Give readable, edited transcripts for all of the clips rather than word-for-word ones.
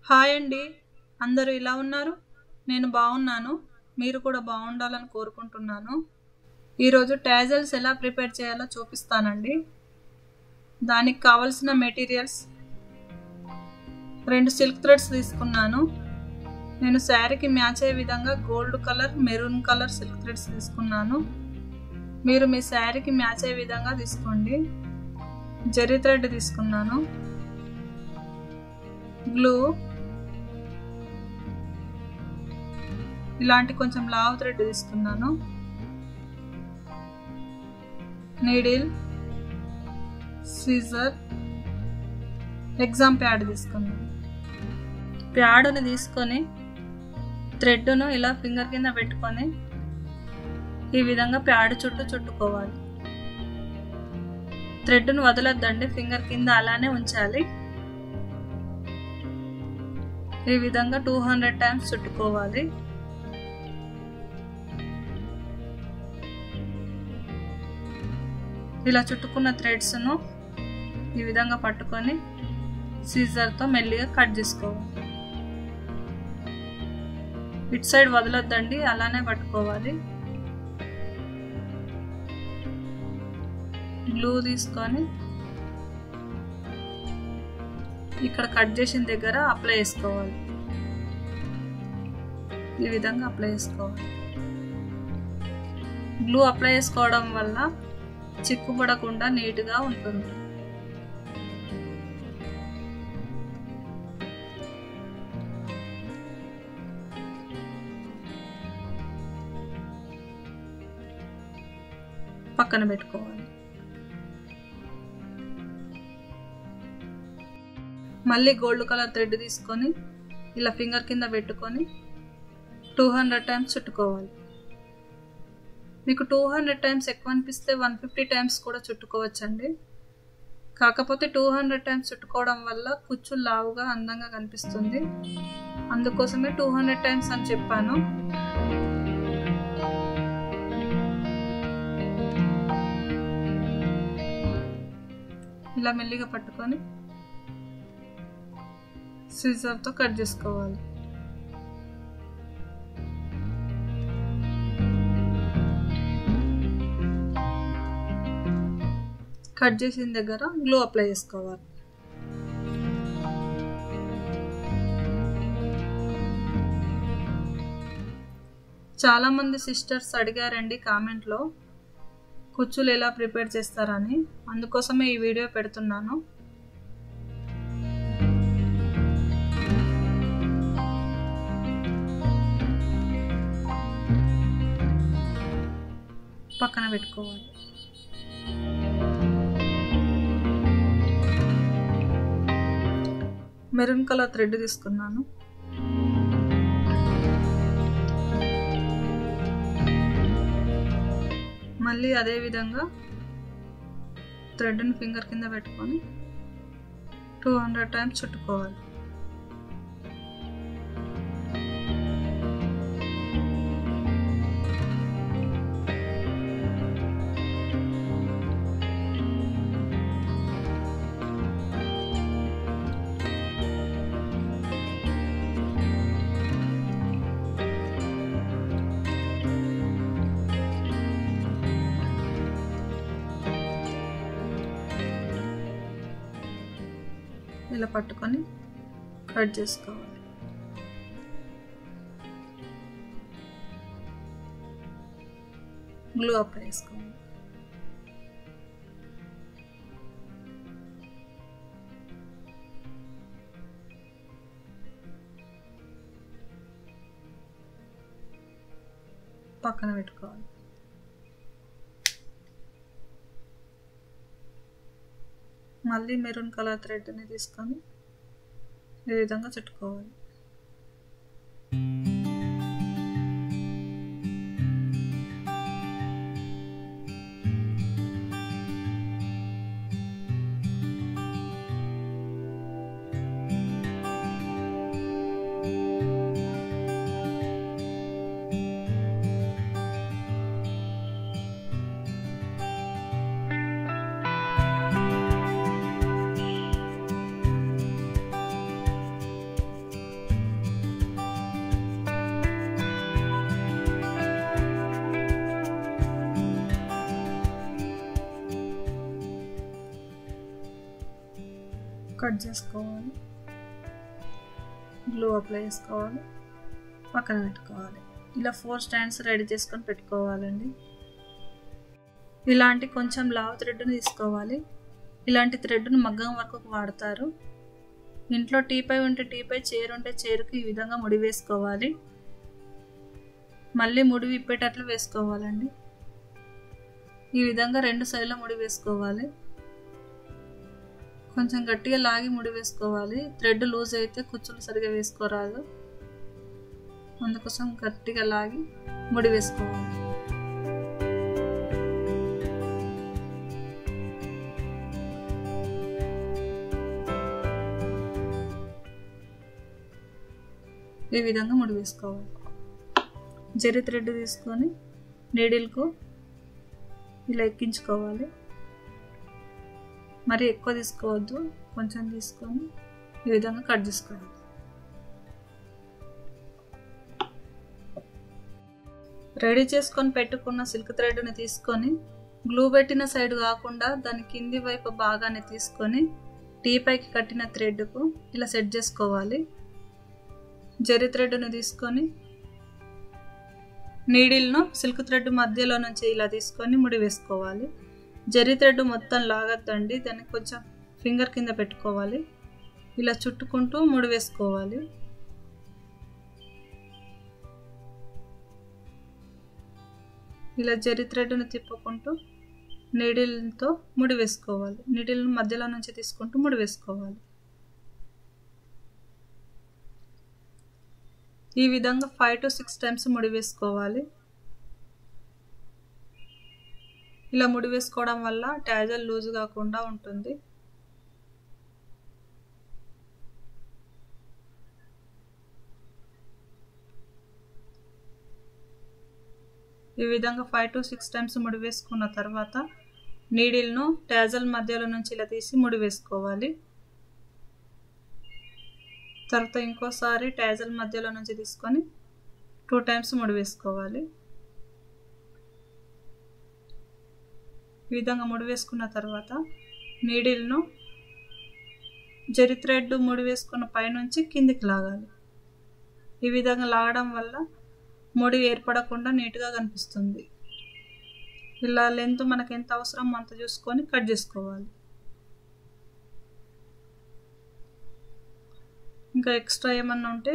Hi అండి. అందరూ ఎలా ఉన్నారు? నేను బాగున్నాను. మీరు కూడా బాగుండాలని కోరుకుంటున్నాను. ఈరోజు టాజల్స్ ఎలా ప్రిపేర్ చేయాలో చూపిస్తానండి. దానికి కావలసిన మెటీరియల్స్ 2 సిల్క్ థ్రెడ్స్ తీసుకున్నాను. నేను శారీకి మ్యాచ్ అయ్యే విధంగా gold colour, maroon colour silk threads తీసుకున్నాను. మీరు మీ శారీకి మ్యాచ్ అయ్యే విధంగా తీసుకోండి. జరీ థ్రెడ్ తీసుకున్నాను. గ్లూ, ఇలాంటి కొంచెం లావు థ్రెడ్ తీసుకున్నాను. నీడిల్, సీజర్, ఎగ్జామ్ ప్యాడ్ తీసుకున్నాను. ప్యాడ్ని తీసుకొని థ్రెడ్ను ఇలా ఫింగర్ కింద పెట్టుకొని ఈ విధంగా ప్యాడ్ చుట్టూ చుట్టుకోవాలి. థ్రెడ్ను వదలొద్దండి, ఫింగర్ కింద అలానే ఉంచాలి. ఈ విధంగా 200 టైమ్స్ చుట్టుకోవాలి. ఇలా చుట్టుకున్న థ్రెడ్స్ను ఈ విధంగా పట్టుకొని సీజర్తో మెల్లిగా కట్ చేసుకోవాలి. ఇటు సైడ్ వదలొద్దండి, అలానే పట్టుకోవాలి. గ్లూ తీసుకొని ఇక్కడ కట్ చేసిన దగ్గర అప్లై చేసుకోవాలి. ఈ విధంగా అప్లై చేసుకోవాలి. గ్లూ అప్లై చేసుకోవడం వల్ల చిక్కుపడకుండా నీట్గా ఉంటుంది. పక్కన పెట్టుకోవాలి. మళ్ళీ గోల్డ్ కలర్ థ్రెడ్ తీసుకొని ఇలా ఫింగర్ కింద పెట్టుకొని 200 టైమ్స్ చుట్టుకోవాలి. మీకు 200 టైమ్స్ ఎక్కువ అనిపిస్తే 150 టైమ్స్ కూడా చుట్టుకోవచ్చండి. కాకపోతే 200 టైమ్స్ చుట్టుకోవడం వల్ల కుచ్చు లావుగా అందంగా కనిపిస్తుంది. అందుకోసమే 200 టైమ్స్ అని చెప్పాను. ఇలా మెల్లిగా పట్టుకొని సిజర్తో కట్ చేసుకోవాలి. కట్ చేసిన దగ్గర గ్లూ అప్లై చేసుకోవాలి. చాలా మంది సిస్టర్స్ అడిగారండి కామెంట్లో కుచ్చులు ఎలా ప్రిపేర్ చేస్తారని. అందుకోసమే ఈ వీడియో పెడుతున్నాను. పక్కన పెట్టుకోవాలి. మెరూన్ కలర్ థ్రెడ్ తీసుకున్నాను. మళ్ళీ అదే విధంగా థ్రెడ్ని ఫింగర్ కింద పెట్టుకొని 200 టైమ్స్ చుట్టుకోవాలి. ఇలా పట్టుకొని కట్ చేసుకోవాలి. గ్లూ అప్లై చేసుకోవాలి. పక్కన పెట్టుకోవాలి. మళ్ళీ మెరూన్ కలర్ థ్రెడ్ని తీసుకొని ఈ విధంగా చుట్టుకోవాలి. కట్ చేసుకోవాలి, గ్లూ అప్లై చేసుకోవాలి, పక్కన పెట్టుకోవాలి. ఇలా 4 స్టాండ్స్ రెడీ చేసుకొని పెట్టుకోవాలండి. ఇలాంటి కొంచెం లావు థ్రెడ్ని తీసుకోవాలి. ఇలాంటి థ్రెడ్ను మగ్గం వరకు వాడతారు. ఇంట్లో టీపై ఉంటే టీపై, చైర్ ఉంటే చైర్కి ఈ విధంగా ముడి వేసుకోవాలి. మళ్ళీ ముడి విప్పేటట్లు వేసుకోవాలండి. ఈ విధంగా 2 సైడ్ల ముడి వేసుకోవాలి. కొంచెం గట్టిగా లాగి ముడి వేసుకోవాలి. థ్రెడ్ లూజ్ అయితే కుచ్చులు సరిగా వేసుకోరాదు, అందుకోసం గట్టిగా లాగి ముడి వేసుకోవాలి. ఈ విధంగా ముడి వేసుకోవాలి. జరీ థ్రెడ్ తీసుకొని నీడిల్కు ఇలా ఎక్కించుకోవాలి. మరి ఎక్కువ తీసుకోవద్దు, కొంచెం తీసుకొని ఈ విధంగా కట్ చేసుకోవాలి. రెడీ చేసుకొని పెట్టుకున్న సిల్క్ థ్రెడ్ని తీసుకొని గ్లూ పెట్టిన సైడ్ కాకుండా దాని కింది వైపు భాగాన్ని తీసుకొని టీపైకి కట్టిన థ్రెడ్కు ఇలా సెట్ చేసుకోవాలి. జరీ థ్రెడ్ను తీసుకొని నీడిల్ను సిల్క్ థ్రెడ్ మధ్యలో నుంచి ఇలా తీసుకొని ముడి వేసుకోవాలి. జరీ థ్రెడ్ మొత్తం లాగద్దండి, దాన్ని కొంచెం ఫింగర్ కింద పెట్టుకోవాలి. ఇలా చుట్టుకుంటూ ముడి వేసుకోవాలి. ఇలా జరీ థ్రెడ్ను తిప్పుకుంటూ నీడిల్తో ముడి వేసుకోవాలి. నీడిల్ను మధ్యలో నుంచి తీసుకుంటూ ముడి వేసుకోవాలి. ఈ విధంగా 5 to 6 టైమ్స్ ముడి వేసుకోవాలి. ఇలా ముడి వేసుకోవడం వల్ల టాజల్ లూజ్ కాకుండా ఉంటుంది. ఈ విధంగా 5 to 6 టైమ్స్ ముడి వేసుకున్న తర్వాత నీడిల్ను టాజల్ మధ్యలో నుంచి ఇలా తీసి ముడి వేసుకోవాలి. తర్వాత ఇంకోసారి టాజల్ మధ్యలో నుంచి తీసుకొని 2 టైమ్స్ ముడి వేసుకోవాలి. ఈ విధంగా ముడి వేసుకున్న తర్వాత నీడిల్ను జరీ థ్రెడ్ ముడి వేసుకున్న పైనుంచి కిందికి లాగాలి. ఈ విధంగా లాగడం వల్ల ముడి ఏర్పడకుండా నీట్గా కనిపిస్తుంది. ఇలా లెంత్ మనకు ఎంత అవసరం అంత చూసుకొని కట్ చేసుకోవాలి. ఇంకా ఎక్స్ట్రా ఏమన్నా ఉంటే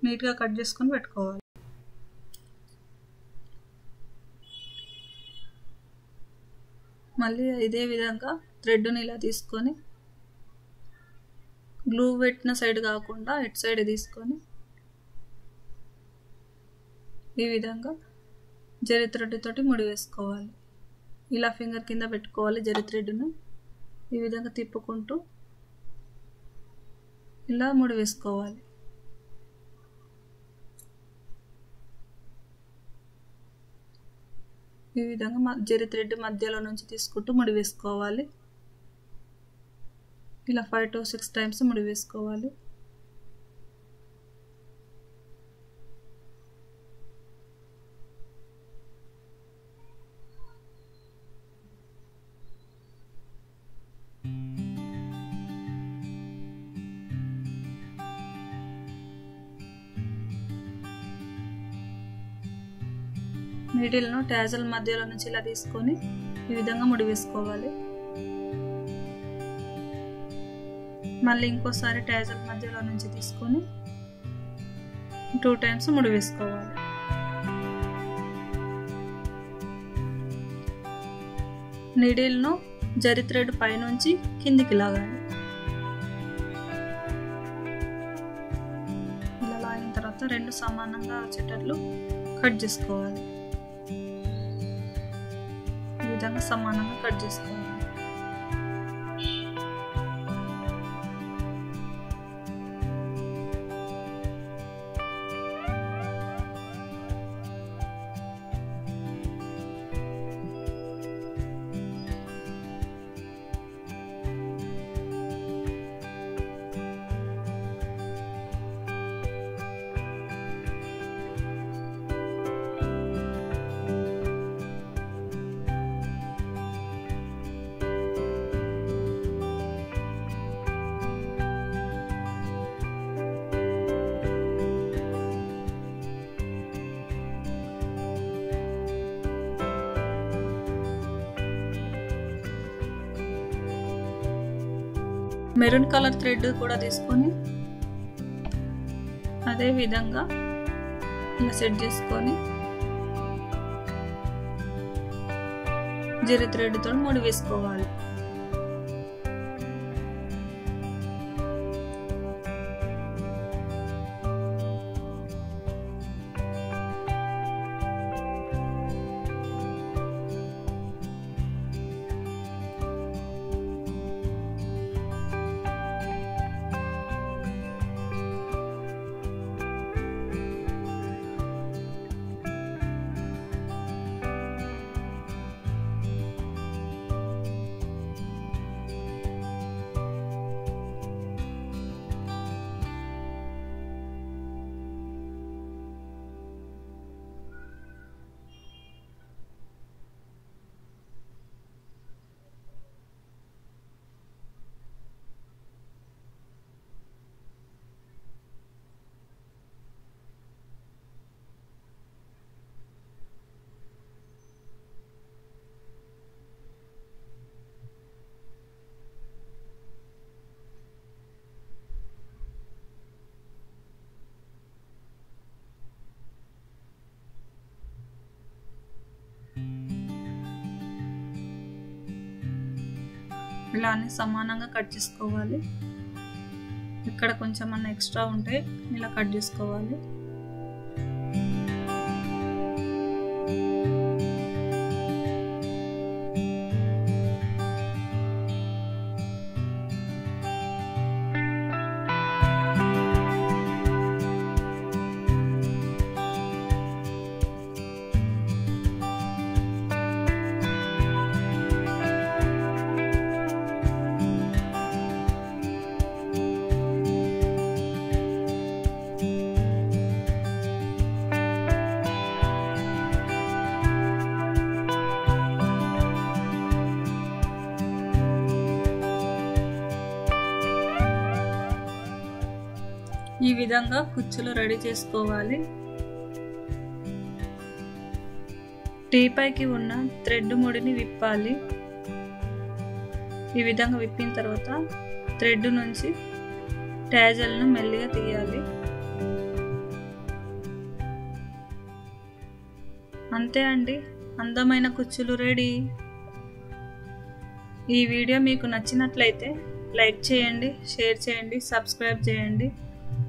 నీట్గా కట్ చేసుకొని పెట్టుకోవాలి. మళ్ళీ ఇదే విధంగా థ్రెడ్ని ఇలా తీసుకొని గ్లూ పెట్టిన సైడ్ కాకుండా ఇటు సైడ్ తీసుకొని ఈ విధంగా జరీ థ్రెడ్ తోటి ముడి వేసుకోవాలి. ఇలా ఫింగర్ కింద పెట్టుకోవాలి. జరీ థ్రెడ్ను ఈ విధంగా తిప్పుకుంటూ ఇలా ముడి వేసుకోవాలి. ఈ విధంగా జరీ థ్రెడ్ మధ్యలో నుంచి తీసుకుంటూ ముడి వేసుకోవాలి. ఇలా 5 to 6 టైమ్స్ ముడి వేసుకోవాలి. నీడిల్ను టాజల్ మధ్యలో నుంచి ఇలా తీసుకొని ఈ విధంగా ముడి వేసుకోవాలి. మళ్ళీ ఇంకోసారి టాజల్ మధ్యలో నుంచి తీసుకొని 2 టైమ్స్ ముడి వేసుకోవాలి. నీడిల్ను జరీ థ్రెడ్ పైనుంచి కిందికి లాగాలి. ఇలా లాగిన తర్వాత 2 సమానంగా వచ్చేటట్లు కట్ చేసుకోవాలి. ఈ విధంగా సమానంగా కట్ చేసుకోవాలి. మెరూన్ కలర్ థ్రెడ్ కూడా తీసుకొని అదే విధంగా ఇలా సెట్ చేసుకొని జరీ థ్రెడ్ తో ముడి వేసుకోవాలి. ఇలా అన్ని సమానంగా కట్ చేసుకోవాలి. ఇక్కడ కొంచెం అన్న ఎక్స్ట్రా ఉంటే ఇలా కట్ చేసుకోవాలి. ఈ విధంగా కుచ్చులు రెడీ చేసుకోవాలి. టీపైకి ఉన్న థ్రెడ్ ముడిని విప్పాలి. ఈ విధంగా విప్పిన తర్వాత థ్రెడ్ నుంచి ట్యాజల్ను మెల్లిగా తీయాలి. అంతే అండి, అందమైన కుచ్చులు రెడీ. ఈ వీడియో మీకు నచ్చినట్లయితే లైక్ చేయండి, షేర్ చేయండి, సబ్స్క్రైబ్ చేయండి.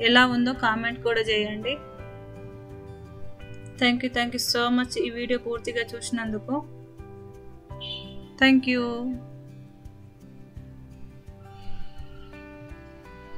ఎలా ఉందో కామెంట్ కూడా చేయండి. థ్యాంక్ యూ సో మచ్ ఈ వీడియో పూర్తిగా చూసినందుకు. Thank you.